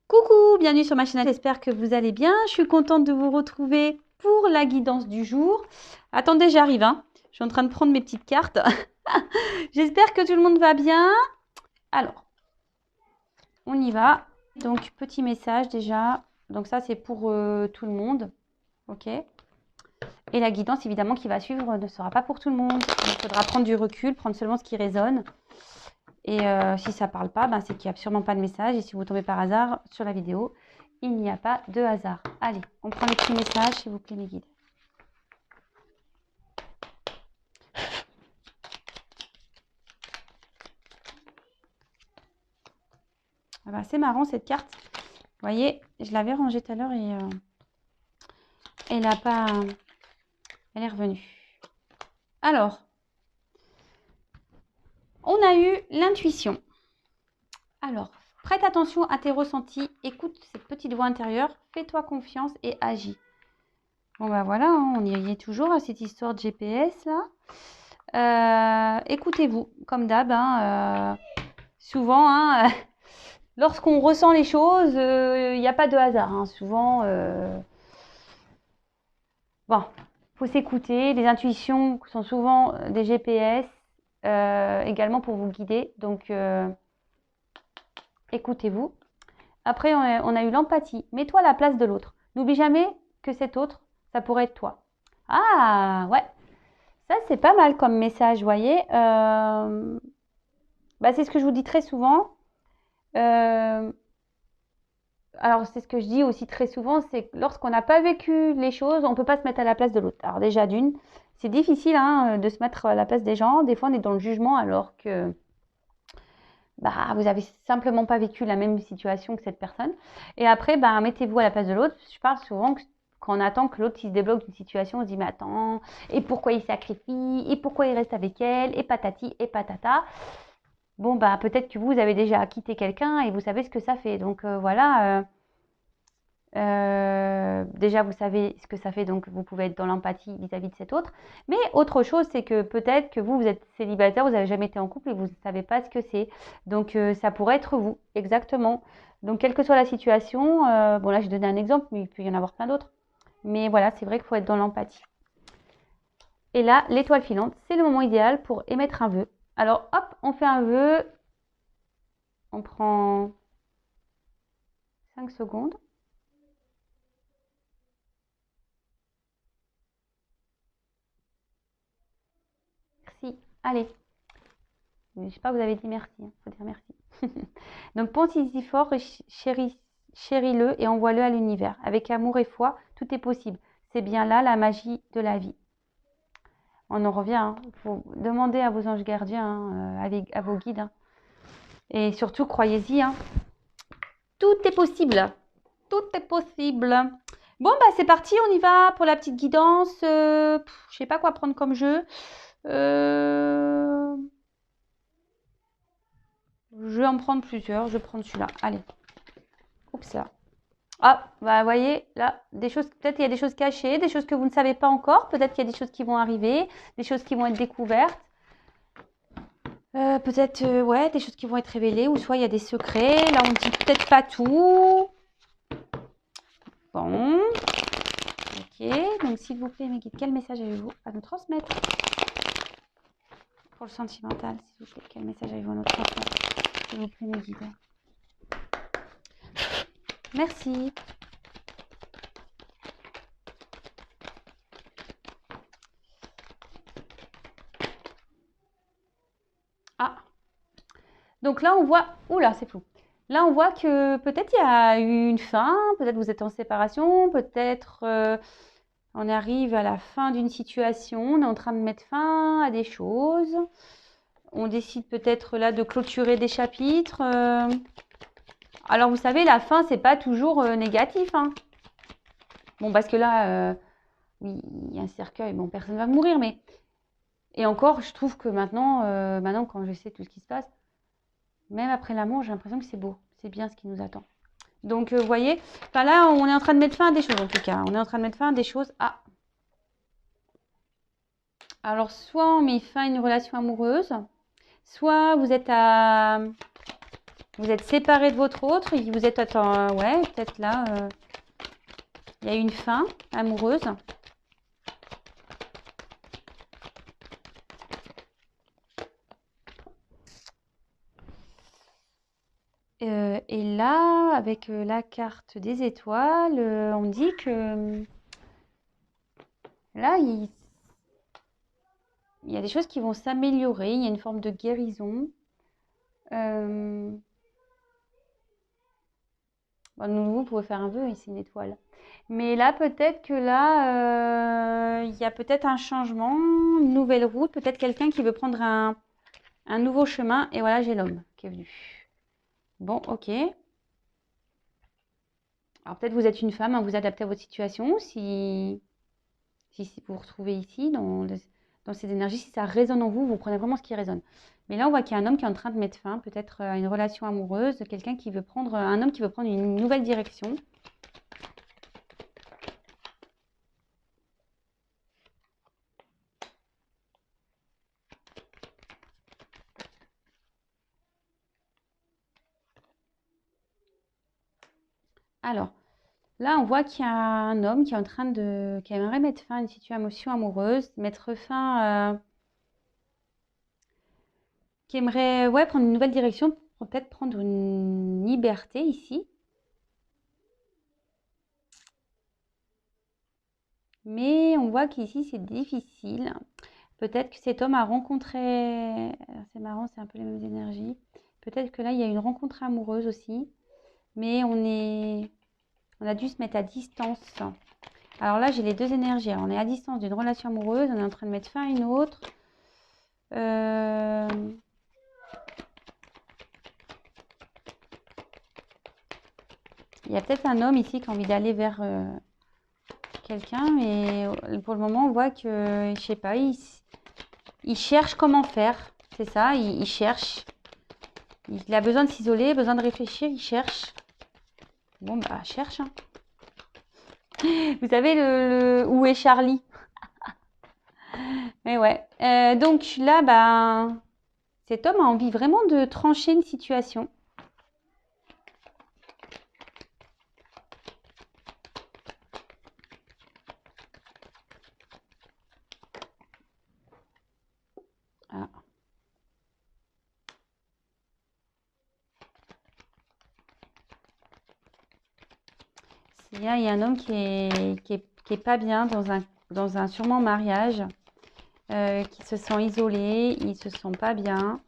Coucou, bienvenue sur ma chaîne, j'espère que vous allez bien. Je suis contente de vous retrouver pour la guidance du jour. Attendez, j'arrive, hein. Je suis en train de prendre mes petites cartes. J'espère que tout le monde va bien. Alors, on y va. Donc, petit message déjà. Donc ça, c'est pour tout le monde. Ok. Et la guidance, évidemment, qui va suivre ne sera pas pour tout le monde. Il faudra prendre du recul, prendre seulement ce qui résonne. Et si ça ne parle pas, c'est qu'il n'y a absolument pas de message. Et si vous tombez par hasard sur la vidéo, il n'y a pas de hasard. Allez, on prend les petits messages, s'il vous plaît, mes guides. C'est marrant cette carte. Vous voyez, je l'avais rangée tout à l'heure et elle n'a pas... Elle est revenue. Alors, on a eu l'intuition. Alors, prête attention à tes ressentis, écoute cette petite voix intérieure, fais-toi confiance et agis. Bon voilà, hein, on y est toujours à cette histoire de GPS là. Écoutez-vous, comme d'hab, souvent, lorsqu'on ressent les choses, il n'y a pas de hasard. Souvent, bon, faut s'écouter. Les intuitions sont souvent des GPS également pour vous guider. Donc, écoutez-vous. Après, on a eu l'empathie. Mets-toi à la place de l'autre. N'oublie jamais que cet autre, ça pourrait être toi. Ah, ouais. Ça, c'est pas mal comme message, vous voyez. C'est ce que je vous dis très souvent. Alors, c'est ce que je dis aussi très souvent, c'est que lorsqu'on n'a pas vécu les choses, on ne peut pas se mettre à la place de l'autre. Alors déjà, c'est difficile de se mettre à la place des gens. Des fois, on est dans le jugement alors que vous n'avez simplement pas vécu la même situation que cette personne. Et après, mettez-vous à la place de l'autre. Je parle souvent que quand on attend que l'autre se débloque d'une situation, on se dit, mais attends, et pourquoi il sacrifie, et pourquoi il reste avec elle, et patati, et patata. Bon, peut-être que vous avez déjà quitté quelqu'un et vous savez ce que ça fait. Donc voilà, déjà vous savez ce que ça fait, donc vous pouvez être dans l'empathie vis-à-vis de cet autre. Mais autre chose, c'est que peut-être que vous êtes célibataire, vous n'avez jamais été en couple et vous ne savez pas ce que c'est. Donc ça pourrait être vous, exactement. Donc quelle que soit la situation, bon là j'ai donné un exemple, mais il peut y en avoir plein d'autres. Mais voilà, c'est vrai qu'il faut être dans l'empathie. Et là, l'étoile filante, c'est le moment idéal pour émettre un vœu. Alors hop, on fait un vœu. On prend 5 secondes. Merci. Allez. Je ne sais pas, vous avez dit merci. Il faut dire merci. Donc pensez-y fort et chéris-le et envoie-le à l'univers. Avec amour et foi, tout est possible. C'est bien là la magie de la vie. On en revient. Il faut demander à vos anges gardiens, à vos guides. Et surtout, croyez-y. Tout est possible. Tout est possible. Bon, c'est parti. On y va pour la petite guidance. Je sais pas quoi prendre comme jeu. Je vais en prendre plusieurs. Je vais prendre celui-là. Allez. Oups là. Ah, vous voyez, là, des choses, peut-être il y a des choses cachées, des choses que vous ne savez pas encore. Peut-être qu'il y a des choses qui vont arriver, des choses qui vont être découvertes. Peut-être, ouais, des choses qui vont être révélées. Ou soit il y a des secrets. Là, on ne dit peut-être pas tout. Bon. Ok. Donc, s'il vous plaît, mes guides, quel message avez-vous à nous transmettre? Pour le sentimental, s'il vous plaît, quel message avez-vous à nous transmettre? S'il vous plaît, mes guides. Merci. Ah. Donc là, on voit... Oula, c'est flou. Là, on voit que peut-être il y a eu une fin, peut-être vous êtes en séparation, peut-être on arrive à la fin d'une situation, on est en train de mettre fin à des choses. On décide peut-être là de clôturer des chapitres. Alors, vous savez, la fin, c'est pas toujours négatif. Bon, parce que là, oui, il y a un cercueil, bon, personne ne va mourir, mais... Et encore, je trouve que maintenant, quand je sais tout ce qui se passe, même après l'amour, j'ai l'impression que c'est beau. C'est bien ce qui nous attend. Donc, vous voyez, là, on est en train de mettre fin à des choses, en tout cas. On est en train de mettre fin à des choses. Ah. Alors, soit on met fin à une relation amoureuse, soit vous êtes à Vous êtes séparé de votre autre, vous êtes, ouais, peut-être là, il y a une fin amoureuse. Et là, avec la carte des étoiles, on dit que là, il y a des choses qui vont s'améliorer, il y a une forme de guérison. Bon, vous pouvez faire un vœu, ici, une étoile. Mais là, peut-être que là, il y a peut-être un changement, une nouvelle route, peut-être quelqu'un qui veut prendre un nouveau chemin. Et voilà, j'ai l'homme qui est venu. Bon, ok. Alors peut-être vous êtes une femme, hein, vous adaptez à votre situation. Si vous vous retrouvez ici, dans ces énergies, si ça résonne en vous, vous prenez vraiment ce qui résonne. Mais là, on voit qu'il y a un homme qui est en train de mettre fin, peut-être à une relation amoureuse, quelqu'un qui veut prendre, un homme qui veut prendre une nouvelle direction. Alors, là, on voit qu'il y a un homme qui est en train qui aimerait mettre fin à une situation amoureuse, mettre fin, qui aimerait, ouais, prendre une nouvelle direction, pour peut-être prendre une liberté ici. Mais on voit qu'ici, c'est difficile. Peut-être que cet homme a rencontré, c'est marrant, c'est un peu les mêmes énergies. Peut-être que là, il y a une rencontre amoureuse aussi. Mais on a dû se mettre à distance. Alors là, j'ai les deux énergies. Alors, on est à distance d'une relation amoureuse, on est en train de mettre fin à une autre. Il y a peut-être un homme ici qui a envie d'aller vers quelqu'un, mais pour le moment, on voit que, je sais pas, il cherche comment faire. C'est ça, il cherche. Il a besoin de s'isoler, besoin de réfléchir, il cherche. Bon, bah, cherche. Hein. Vous savez, où est Charlie? Mais ouais. Donc là, bah, cet homme a envie vraiment de trancher une situation. Ah. Il y a un homme qui est pas bien dans un sûrement mariage, qui se sent isolé, il se sent pas bien.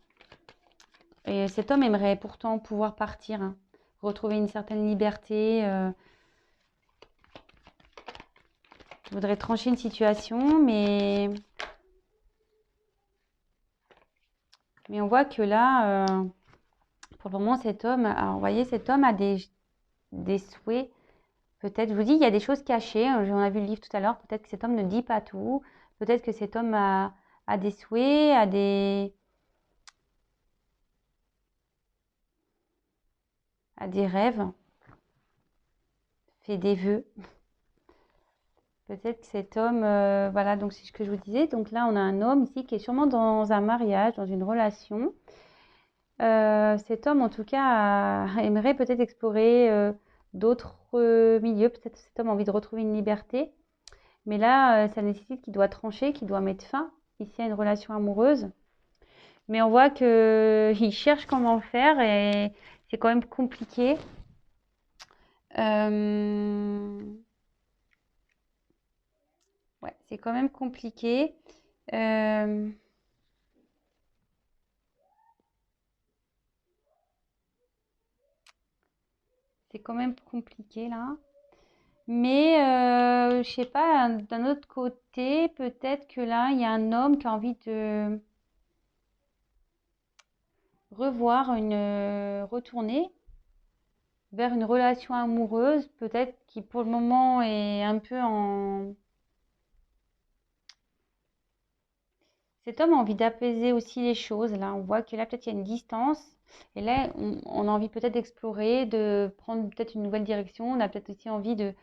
Et cet homme aimerait pourtant pouvoir partir, hein, retrouver une certaine liberté. Voudrait trancher une situation, mais on voit que là, pour le moment, cet homme, alors vous voyez, cet homme a des souhaits. Peut-être, je vous dis, il y a des choses cachées. On a vu le livre tout à l'heure. Peut-être que cet homme ne dit pas tout. Peut-être que cet homme a des souhaits, a des rêves, fait des vœux. Peut-être que cet homme, voilà, donc c'est ce que je vous disais. Donc là, on a un homme ici qui est sûrement dans un mariage, dans une relation. Cet homme, en tout cas, aimerait peut-être explorer d'autres milieux. Peut-être que cet homme a envie de retrouver une liberté. Mais là, ça nécessite qu'il doit trancher, qu'il doit mettre fin ici à une relation amoureuse. Mais on voit qu'il cherche comment faire et c'est quand même compliqué. Ouais, c'est quand même compliqué. C'est quand même compliqué là. Mais je sais pas, d'un autre côté, peut-être que là, il y a un homme qui a envie de retourner vers une relation amoureuse, peut-être qui pour le moment est un peu en... Cet homme a envie d'apaiser aussi les choses. Là, on voit que là, peut-être il y a une distance. Et là, on a envie peut-être d'explorer, de prendre peut-être une nouvelle direction. On a peut-être aussi envie de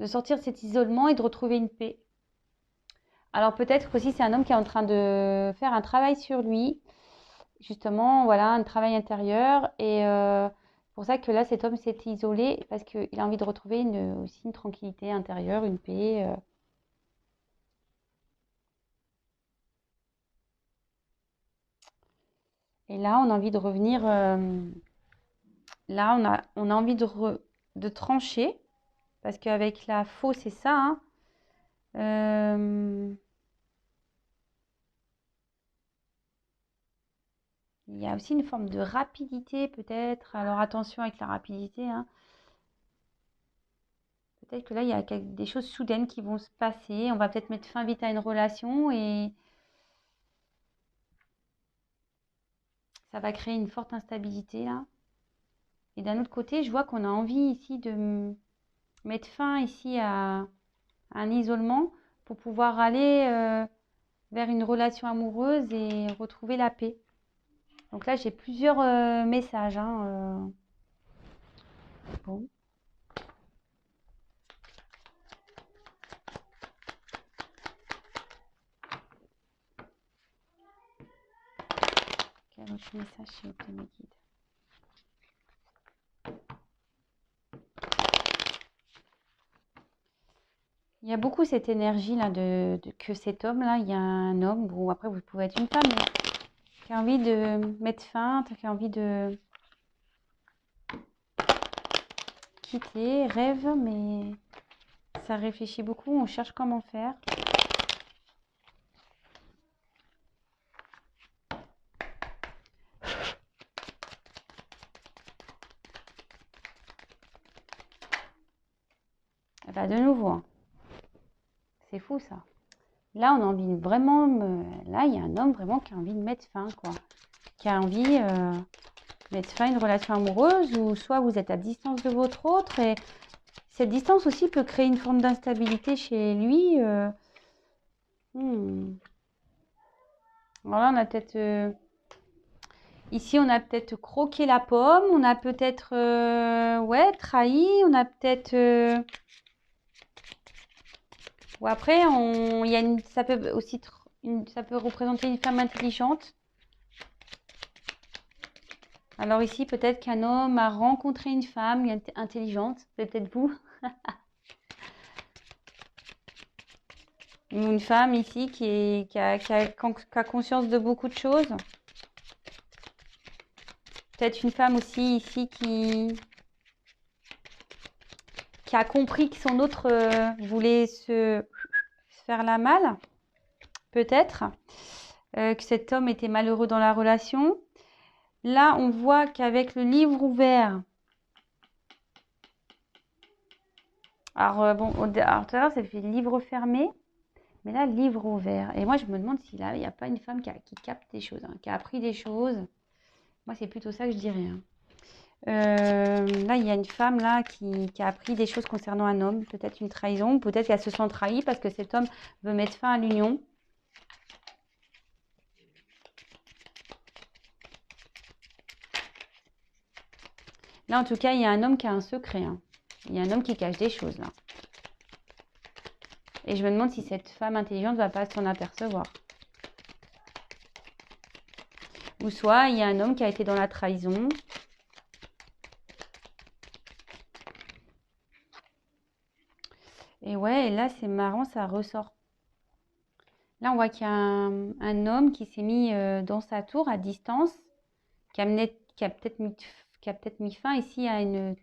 sortir de cet isolement et de retrouver une paix. Alors peut-être aussi c'est un homme qui est en train de faire un travail sur lui. justement, voilà, un travail intérieur. Et c'est pour ça que là, cet homme s'est isolé parce qu'il a envie de retrouver aussi une tranquillité intérieure, une paix. Et là, on a envie de revenir. Là, on a envie de trancher parce qu'avec la faux, c'est ça, hein. Euh, il y a aussi une forme de rapidité peut-être. Alors attention avec la rapidité, hein. Peut-être que là, il y a des choses soudaines qui vont se passer. On va peut-être mettre fin vite à une relation et ça va créer une forte instabilité là. Et d'un autre côté, je vois qu'on a envie ici de mettre fin ici à un isolement pour pouvoir aller vers une relation amoureuse et retrouver la paix. Donc là, j'ai plusieurs messages, hein. Bon, quel autre message s'il vous plaît, mes guides? Il y a beaucoup cette énergie là que cet homme là, il y a un homme, bon après vous pouvez être une femme, mais qui a envie de mettre fin, qui a envie de quitter, rêve, mais ça réfléchit beaucoup, on cherche comment faire. Et bah de nouveau, hein. C'est fou ça. Là, on a envie de vraiment. Là, il y a un homme vraiment qui a envie de mettre fin, quoi. Qui a envie de mettre fin à une relation amoureuse, ou soit vous êtes à distance de votre autre, et cette distance aussi peut créer une forme d'instabilité chez lui. Hmm. Alors là, on a peut-être. Ici, on a peut-être croqué la pomme, on a peut-être ouais, trahi, on a peut-être. Ou après, ça peut aussi ça peut représenter une femme intelligente. Alors ici, peut-être qu'un homme a rencontré une femme intelligente, c'est peut-être vous. Ou une femme ici qui a conscience de beaucoup de choses. Peut-être une femme aussi ici qui a compris que son autre voulait se faire la malle. Peut-être que cet homme était malheureux dans la relation. Là, on voit qu'avec le livre ouvert, alors bon, alors tout à l'heure, ça fait livre fermé, mais là, livre ouvert. Et moi, je me demande s'il n'y a pas une femme qui capte des choses, hein, qui a appris des choses. Moi, c'est plutôt ça que je dirais, hein. Là, il y a une femme là qui a appris des choses concernant un homme, peut-être une trahison, peut-être qu'elle se sent trahie parce que cet homme veut mettre fin à l'union. Là, en tout cas, il y a un homme qui a un secret, hein. Il y a un homme qui cache des choses là. Et je me demande si cette femme intelligente ne va pas s'en apercevoir. Ou soit il y a un homme qui a été dans la trahison. Et ouais, et là c'est marrant, ça ressort. Là on voit qu'il y a un homme qui s'est mis dans sa tour à distance, qui a peut-être mis fin ici à une...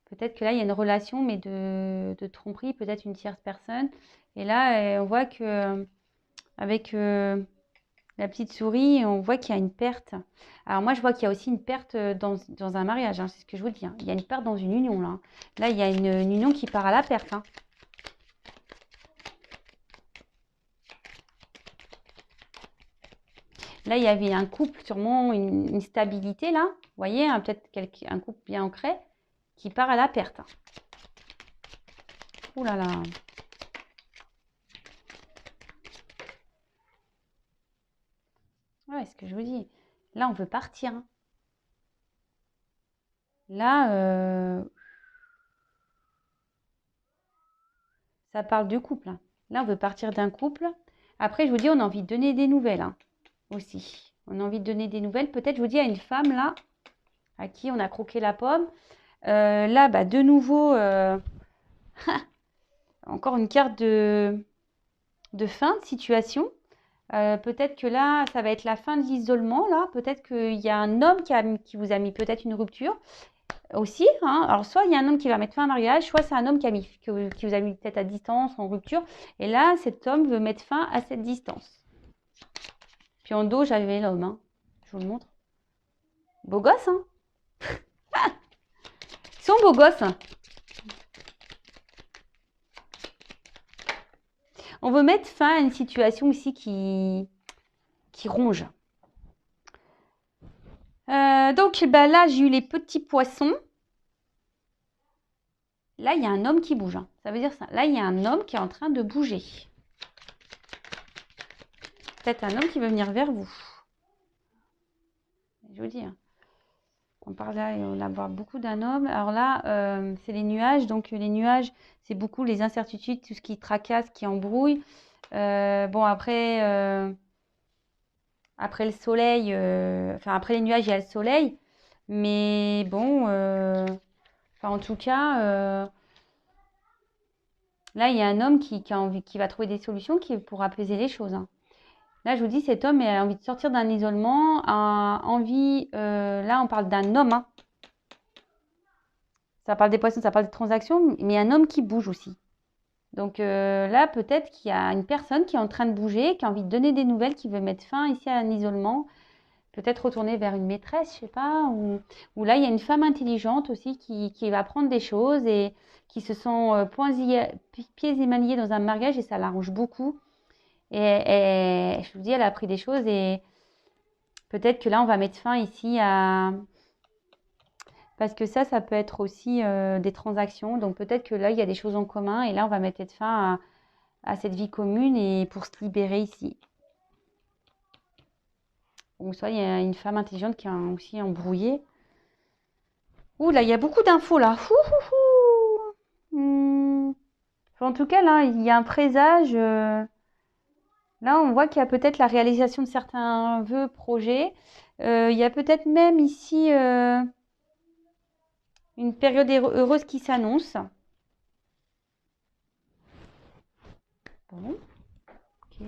Peut-être que là il y a une relation, mais de tromperie, peut-être une tierce personne. Et là on voit que avec la petite souris, on voit qu'il y a une perte. Alors moi, je vois qu'il y a aussi une perte dans un mariage, hein, c'est ce que je vous dis, hein. Il y a une perte dans une union, là. Là, il y a une union qui part à la perte, hein. Là, il y avait un couple, sûrement une stabilité, là. Vous voyez, hein, peut-être un couple bien ancré qui part à la perte. Ouh là là. Ouais, ce que je vous dis. Là, on veut partir, hein. Là, ça parle du couple, hein. Là, on veut partir d'un couple. Après, je vous dis, on a envie de donner des nouvelles, hein, aussi. On a envie de donner des nouvelles. Peut-être, je vous dis, à une femme là, à qui on a croqué la pomme. Là, bah, de nouveau, encore une carte de fin de situation. Peut-être que là, ça va être la fin de l'isolement. Là, peut-être qu'il y a un homme qui vous a mis peut-être une rupture aussi. Hein. Alors, soit il y a un homme qui va mettre fin à un mariage, soit c'est un homme qui vous a mis peut-être à distance, en rupture. Et là, cet homme veut mettre fin à cette distance. Puis en dos, j'avais l'homme. Hein. Je vous le montre. Beau gosse, hein. Ils sont beaux gosses. Hein. On veut mettre fin à une situation ici qui ronge. Donc bah là, j'ai eu les petits poissons. Là, il y a un homme qui bouge. Hein. Ça veut dire ça. Là, il y a un homme qui est en train de bouger. Peut-être un homme qui veut venir vers vous. Je vous dis. Hein. On parle là, on a voir beaucoup d'un homme. Alors là, c'est les nuages. Donc les nuages, c'est beaucoup les incertitudes, tout ce qui tracasse, qui embrouille. Bon, après le soleil, enfin après les nuages, il y a le soleil. Mais bon, enfin en tout cas, là, il y a un homme qui va trouver des solutions pour apaiser les choses. Hein. Là, je vous dis, cet homme a envie de sortir d'un isolement, a envie, là, on parle d'un homme. Hein. Ça parle des poissons, ça parle des transactions, mais un homme qui bouge aussi. Donc là, peut-être qu'il y a une personne qui est en train de bouger, qui a envie de donner des nouvelles, qui veut mettre fin ici à un isolement, peut-être retourner vers une maîtresse, je sais pas, ou là, il y a une femme intelligente aussi qui va apprendre des choses et qui se sent pieds et mains liés dans un mariage et ça l'arrange beaucoup. Et je vous dis, elle a appris des choses et peut-être que là, on va mettre fin ici à... Parce que ça peut être aussi des transactions. Donc peut-être que là, il y a des choses en commun et là, on va mettre fin à cette vie commune et pour se libérer ici. Ou soit il y a une femme intelligente qui est aussi embrouillée. Ouh là, il y a beaucoup d'infos là. En tout cas, là, il y a un présage. Là, on voit qu'il y a peut-être la réalisation de certains vœux, projets. Il y a peut-être même ici une période heureuse qui s'annonce. Bon, ok.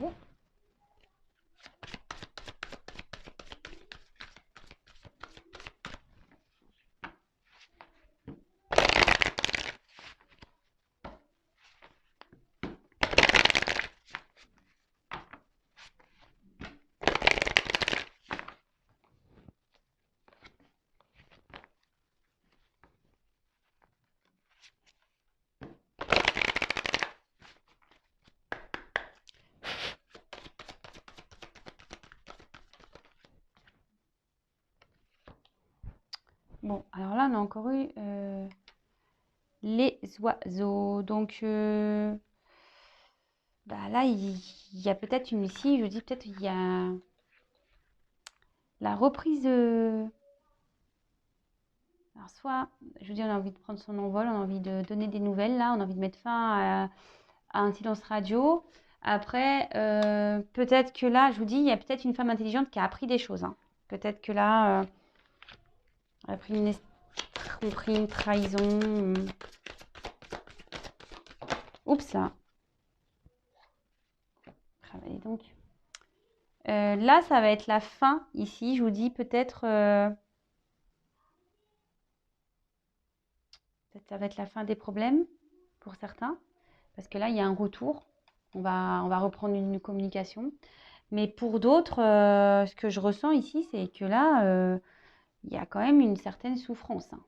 Bon, alors là, on a encore eu les oiseaux. Donc, bah là, il y a peut-être une ici, je dis peut-être il y a la reprise. Alors, soit, je vous dis, on a envie de prendre son envol, on a envie de donner des nouvelles, là, on a envie de mettre fin à un silence radio. Après, peut-être que là, je vous dis, il y a peut-être une femme intelligente qui a appris des choses. Hein. Peut-être que là, elle a pris une trahison. Oups, là. Travaillez donc. Là, ça va être la fin ici. Je vous dis peut-être ça va être la fin des problèmes pour certains. Parce que là, il y a un retour. On va reprendre une communication. Mais pour d'autres, ce que je ressens ici, c'est que là, il y a quand même une certaine souffrance. Hein.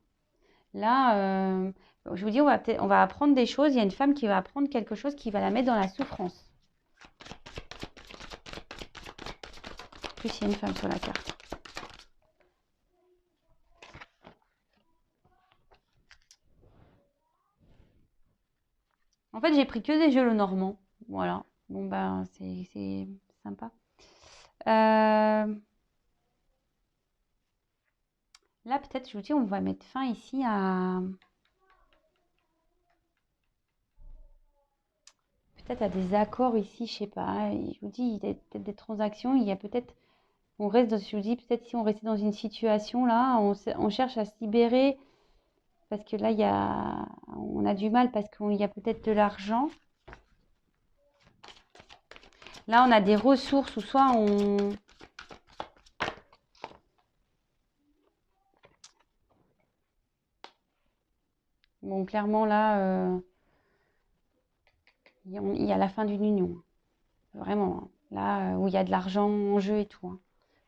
Là, je vous dis, on va apprendre des choses. Il y a une femme qui va apprendre quelque chose qui va la mettre dans la souffrance. En plus, il y a une femme sur la carte. En fait, j'ai pris que des jeux normands. Voilà. Bon, ben, c'est sympa. Là, peut-être, je vous dis, on va mettre fin ici à... Peut-être à des accords ici, je sais pas. Je vous dis, il y a peut-être des transactions. Il y a peut-être On reste dans, je vous dis, peut-être si on restait dans une situation là, on cherche à se libérer parce que là, on a du mal parce qu'il y a peut-être de l'argent. Là, on a des ressources ou soit on... Bon, clairement, là, il y a la fin d'une union. Vraiment. Hein. Là, où il y a de l'argent en jeu et tout. Hein.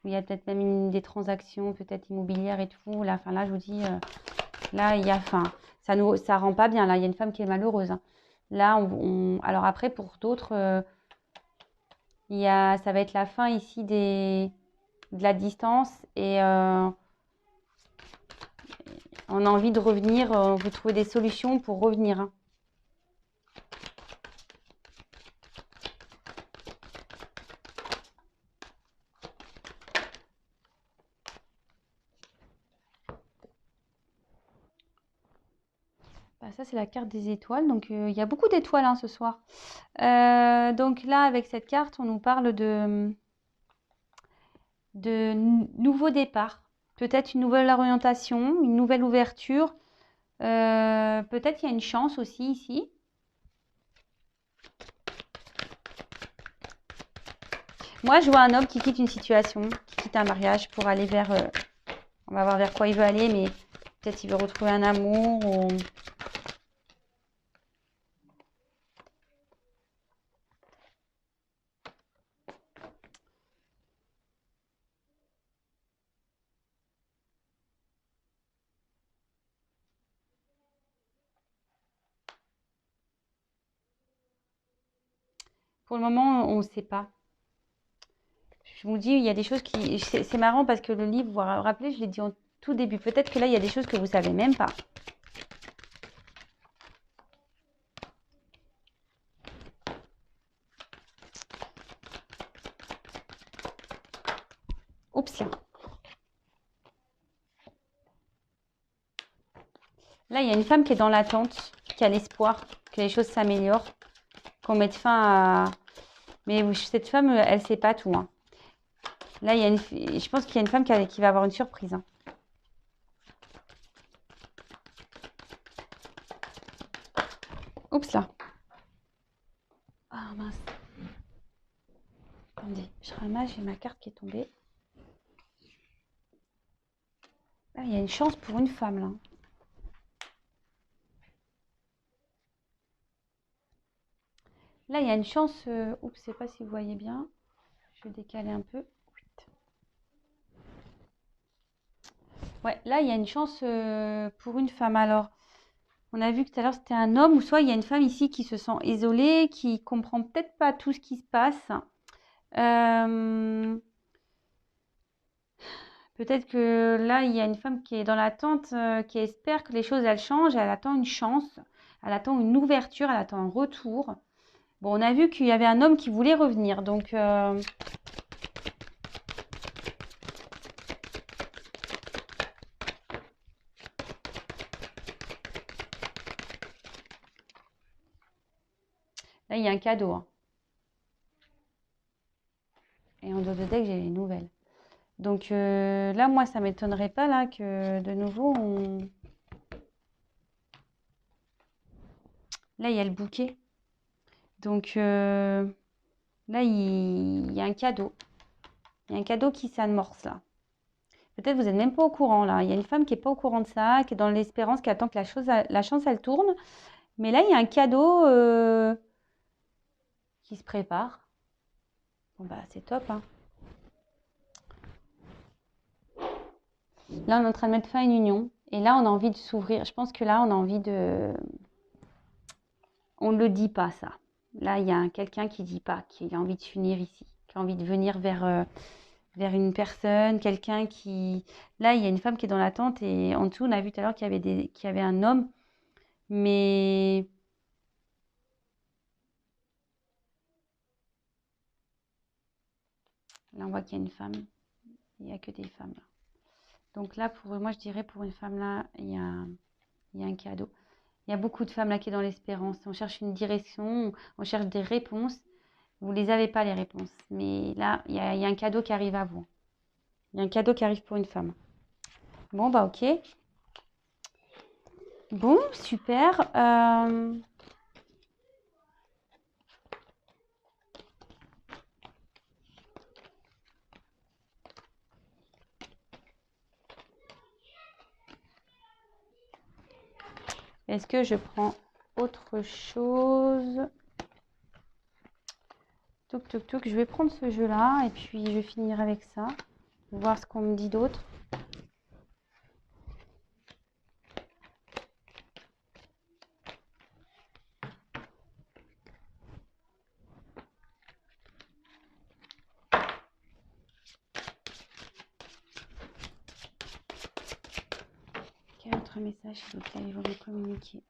Où il y a peut-être même des transactions, peut-être immobilières et tout. Là, là je vous dis, là, il y a fin. Ça rend pas bien. Là, il y a une femme qui est malheureuse. Hein. Là, alors après, pour d'autres, ça va être la fin ici de la distance et on a envie de revenir. On veut trouver des solutions pour revenir. Hein. Bah, ça, c'est la carte des étoiles. Donc, il y a beaucoup d'étoiles hein, ce soir. Donc là, avec cette carte, on nous parle de nouveaux départs. Peut-être une nouvelle orientation, une nouvelle ouverture. Peut-être il y a une chance aussi ici. Moi, je vois un homme qui quitte une situation, qui quitte un mariage pour aller vers... on va voir vers quoi il veut aller, mais peut-être il veut retrouver un amour ou... Pour le moment, on ne sait pas. Je vous dis, il y a des choses qui... C'est marrant parce que le livre, vous vous rappelez, je l'ai dit en tout début. Peut-être que là, il y a des choses que vous ne savez même pas. Oups là. Là, il y a une femme qui est dans l'attente, qui a l'espoir que les choses s'améliorent, qu'on mette fin à... Mais cette femme, elle ne sait pas tout. Hein. Là, je pense qu'il y a une femme qui va avoir une surprise. Hein. Oups là. Ah mince. Attendez, je ramasse, j'ai ma carte qui est tombée. Là, il y a une chance pour une femme là. Là, il y a une chance. Oups, je ne sais pas si vous voyez bien. Je vais décaler un peu. Ouais, là, il y a une chance pour une femme. Alors, on a vu que tout à l'heure, c'était un homme, ou soit il y a une femme ici qui se sent isolée, qui comprend peut-être pas tout ce qui se passe. Peut-être que là, il y a une femme qui est dans l'attente, qui espère que les choses, elles changent. Elle attend une chance, elle attend une ouverture, elle attend un retour. Bon, on a vu qu'il y avait un homme qui voulait revenir, donc... Là, il y a un cadeau. Hein. Et en dos de deck, j'ai les nouvelles. Donc là, moi, ça ne m'étonnerait pas là, que de nouveau, Là, il y a le bouquet. Donc là, il y a un cadeau. Il y a un cadeau qui s'amorce là. Peut-être vous n'êtes même pas au courant là. Il y a une femme qui n'est pas au courant de ça, qui est dans l'espérance, qui attend que la chance, elle tourne. Mais là, il y a un cadeau qui se prépare. Bon, bah, c'est top. Hein. Là, on est en train de mettre fin à une union. Et là, on a envie de s'ouvrir. Je pense que là, on a envie de... On ne le dit pas, ça. Là, il y a quelqu'un qui ne dit pas, qui a envie de s'unir ici, qui a envie de venir vers une personne, quelqu'un qui... Là, il y a une femme qui est dans l'attente et en dessous, on a vu tout à l'heure qu'il y avait un homme, mais... Là, on voit qu'il y a une femme. Il n'y a que des femmes, là. Donc là, moi, je dirais pour une femme, là, il y a un cadeau. Il y a beaucoup de femmes, là, qui sont dans l'espérance. On cherche une direction, on cherche des réponses. Vous ne les avez pas, les réponses. Mais là, il y a un cadeau qui arrive à vous. Il y a un cadeau qui arrive pour une femme. Bon, bah ok. Bon, super. Est-ce que je prends autre chose? Touk, touk, touk. Je vais prendre ce jeu-là et puis je vais finir avec ça. Voir ce qu'on me dit d'autre. Quel autre message, s'il vous plaît, il faut me communiquer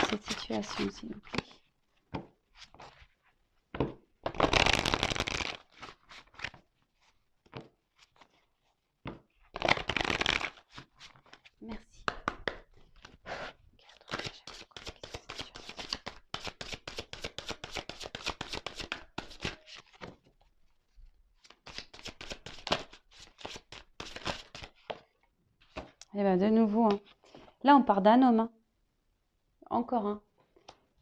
cette situation, s'il vous plaît. Merci. Et bien, de nouveau, hein. Là, on part d'un homme. Hein. Encore un.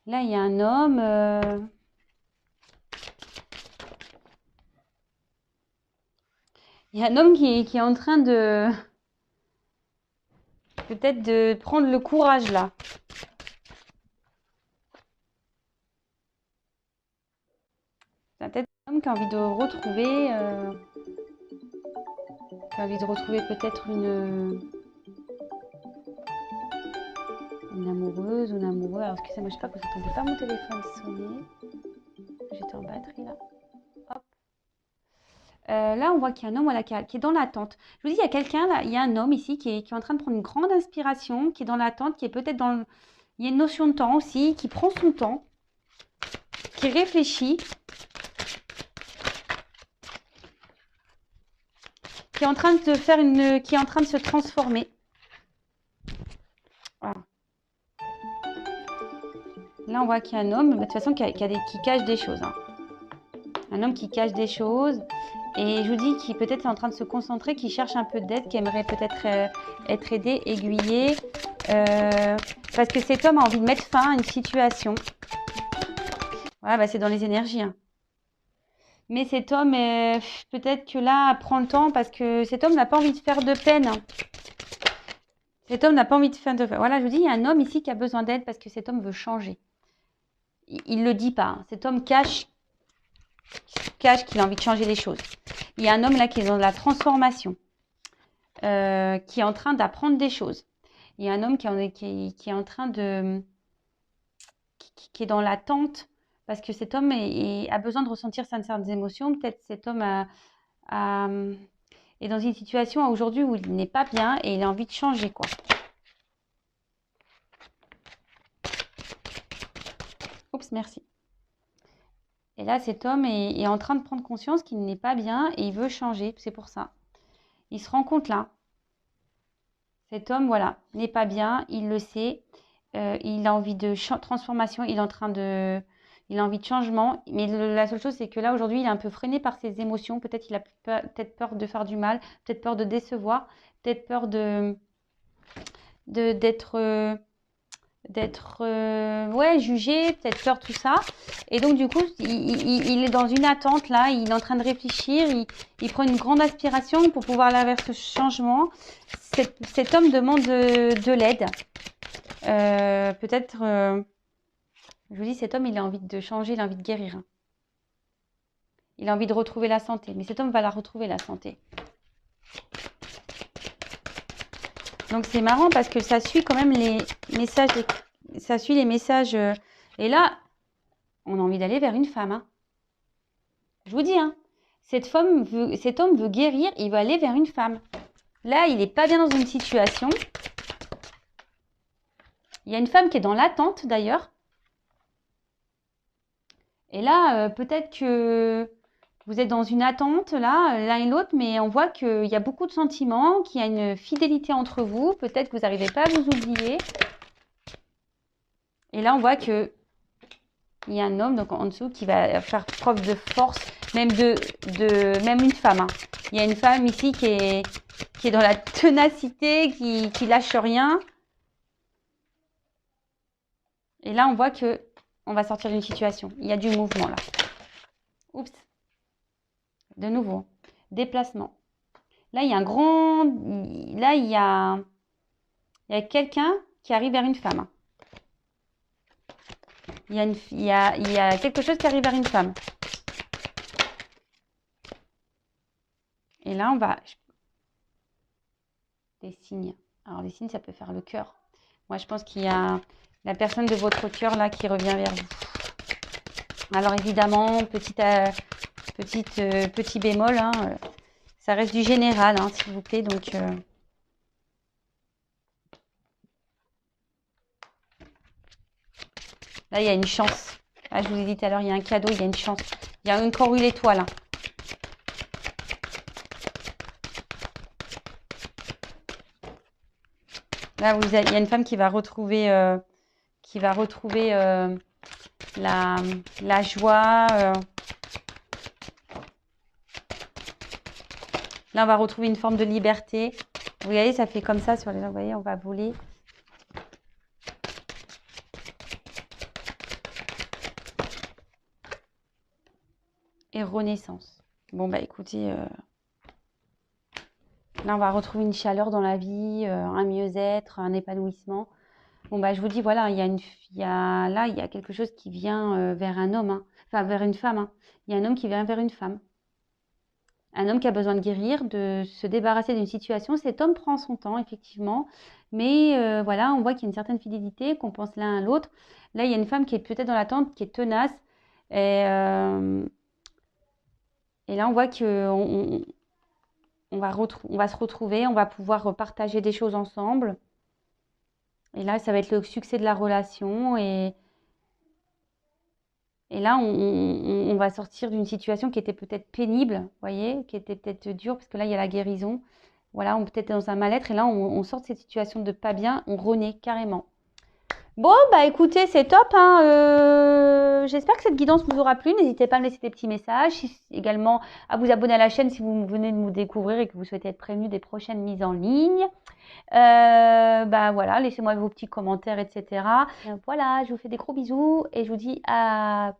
Là, il y a un homme. Il y a un homme qui est en train de... Peut-être de prendre le courage, là. C'est peut-être un homme qui a envie de retrouver... qui a envie de retrouver peut-être une amoureuse ou un amoureux. Alors, excusez-moi, je sais pas que vous n'entendez pas mon téléphone sonner. J'étais en batterie, là. Hop. Là, on voit qu'il y a un homme voilà, qui est dans l'attente. Je vous dis, il y a quelqu'un, là, il y a un homme ici qui est en train de prendre une grande inspiration, qui est dans l'attente, qui est peut-être dans... Il y a une notion de temps aussi, qui prend son temps, qui réfléchit, qui est en train de faire une... qui est en train de se transformer. Voilà. Là, on voit qu'il y a un homme, de toute façon, qui cache des choses. Hein. Un homme qui cache des choses. Et je vous dis qu'il peut-être est en train de se concentrer, qui cherche un peu d'aide, qui aimerait peut-être être aidé, aiguillé. Parce que cet homme a envie de mettre fin à une situation. Voilà, bah, c'est dans les énergies. Hein. Mais cet homme, peut-être que là, prend le temps parce que cet homme n'a pas envie de faire de peine. Hein. Cet homme n'a pas envie de faire de peine. Voilà, je vous dis, il y a un homme ici qui a besoin d'aide parce que cet homme veut changer. Il ne le dit pas. Hein. Cet homme cache qu'il a envie de changer les choses. Il y a un homme là qui est dans la transformation, qui est en train d'apprendre des choses. Il y a un homme qui est en train de... qui est dans l'attente parce que cet homme a besoin de ressentir certaines émotions. Peut-être cet homme est dans une situation aujourd'hui où il n'est pas bien et il a envie de changer, quoi. Oups, merci. Et là, cet homme est en train de prendre conscience qu'il n'est pas bien et il veut changer. C'est pour ça. Il se rend compte là. Cet homme, voilà, n'est pas bien. Il le sait. Il a envie de transformation. Il a envie de changement. Mais la seule chose, c'est que là, aujourd'hui, il est un peu freiné par ses émotions. Peut-être qu'il a peut-être peur de faire du mal. Peut-être peur de décevoir. Peut-être peur d'être jugé, peut-être peur, tout ça. Et donc, du coup, il est dans une attente, là. Il est en train de réfléchir. Il prend une grande aspiration pour pouvoir aller vers ce changement. Cet homme demande de l'aide. Peut-être, je vous dis, cet homme, il a envie de changer, il a envie de guérir. Il a envie de retrouver la santé. Mais cet homme va la retrouver, la santé. Donc, c'est marrant parce que ça suit quand même les messages. Ça suit les messages. Et là, on a envie d'aller vers une femme. Hein. Je vous dis, hein, cet homme veut guérir, il veut aller vers une femme. Là, il n'est pas bien dans une situation. Il y a une femme qui est dans l'attente, d'ailleurs. Et là, peut-être que vous êtes dans une attente, là, l'un et l'autre, mais on voit qu'il y a beaucoup de sentiments, qu'il y a une fidélité entre vous. Peut-être que vous n'arrivez pas à vous oublier. Et là, on voit qu'il y a un homme donc, en dessous qui va faire preuve de force, même même une femme. Hein. Il y a une femme ici qui est dans la ténacité, qui lâche rien. Et là, on voit que on va sortir d'une situation. Il y a du mouvement là. Oups. De nouveau. Déplacement. Là, il y a un grand... Là, il y a quelqu'un qui arrive vers une femme. Il y a quelque chose qui arrive vers une femme. Et là, on va... Des signes. Alors, les signes, ça peut faire le cœur. Moi, je pense qu'il y a la personne de votre cœur là qui revient vers vous. Alors, évidemment, petit bémol, hein, ça reste du général, hein, s'il vous plaît. Donc, là, il y a une chance. Là, je vous ai dit tout à l'heure, il y a un cadeau, il y a une chance. Il y a encore eu l'étoile. Hein. Là, il y a une femme qui va retrouver, la joie. Là, on va retrouver une forme de liberté. Vous voyez, ça fait comme ça sur les gens. Vous voyez, on va voler. Et renaissance. Bon, bah écoutez, là, on va retrouver une chaleur dans la vie, un mieux-être, un épanouissement. Bon, bah je vous dis, voilà, il y a quelque chose qui vient vers un homme, hein. Enfin, vers une femme. Hein. Il y a un homme qui vient vers une femme. Un homme qui a besoin de guérir, de se débarrasser d'une situation. Cet homme prend son temps, effectivement. Mais voilà, on voit qu'il y a une certaine fidélité, qu'on pense l'un à l'autre. Là, il y a une femme qui est peut-être dans l'attente, qui est tenace. Et là, on voit qu'on on va se retrouver, on va pouvoir partager des choses ensemble. Et là, ça va être le succès de la relation. Et là, on va sortir d'une situation qui était peut-être pénible, vous voyez, qui était peut-être dure, parce que là, il y a la guérison. Voilà, on peut être dans un mal-être. Et là, on sort de cette situation de pas bien, on renaît carrément. Bon, bah écoutez, c'est top. Hein, j'espère que cette guidance vous aura plu. N'hésitez pas à me laisser des petits messages. Également, à vous abonner à la chaîne si vous venez de nous découvrir et que vous souhaitez être prévenu des prochaines mises en ligne. Bah voilà, laissez-moi vos petits commentaires, etc. Voilà, je vous fais des gros bisous et je vous dis à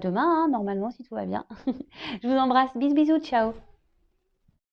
demain, hein, normalement, si tout va bien. Je vous embrasse. Bisous, bisous, ciao.